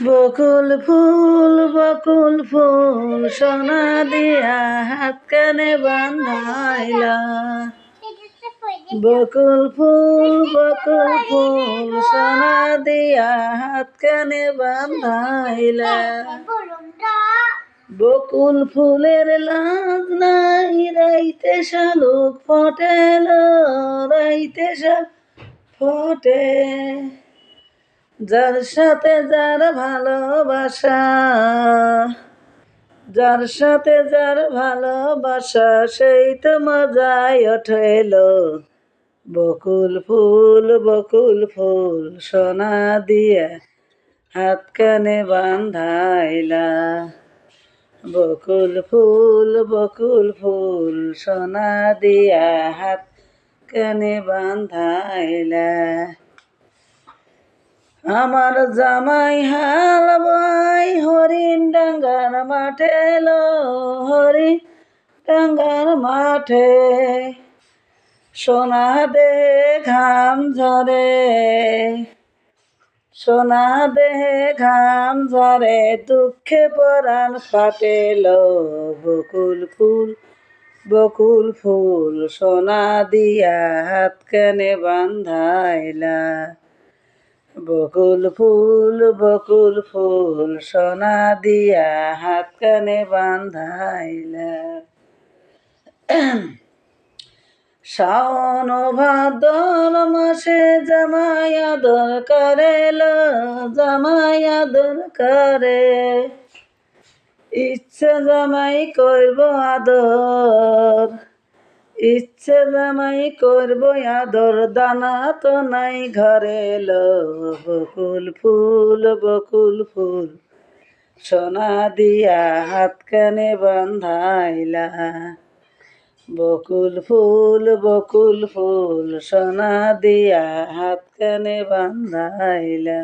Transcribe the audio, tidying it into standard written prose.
বকুল ফুল সোনা দিয়া হাত কানে বান্ধাইলা। বকুল ফুল সোনা দিয়া হাত কানে বান্ধাইলা। বকুল ফুলের লাজ নাই রাইতে শালুক ফটেল, রাইতে শালুক ফটে। যার সাথে যার ভালোবাসা, যার সাথে যার ভালোবাসা সেই তো মজায় ওঠেল। বকুল ফুল সোনা দিয়া হাত কানে বান্ধাইলা। বকুল ফুল সোনা দিয়া হাত কানে বান্ধাইলা। আমার জামাই হাল বাই হরিণ ডাঙ্গার মাঠে লো, হরিণ ডাঙ্গার মাঠে। সোনা দেহে ঘাম ঝরে, সোনা দেহে ঘাম ঝরে, দুঃখে পরাণ ফাটেল। বকুল ফুল সোনা দিয়া হাত কানে বান্ধাইলা। বকুল ফুল সোনা দিয়া হাত কানে বান্ধাইলা। শাওন ভাদর মাসে জামাই আদর করেল, জামাই আদর করে। ইচ্ছে জামাই করব আদর, ইচ্ছে জামাই করব আদর, দানা তো নাই ঘরে লো। বকুল ফুল সোনা দিয়া হাত কানে বান্ধাইলা। বকুল ফুল সোনা দিয়া হাত কানে বান্ধাইলা।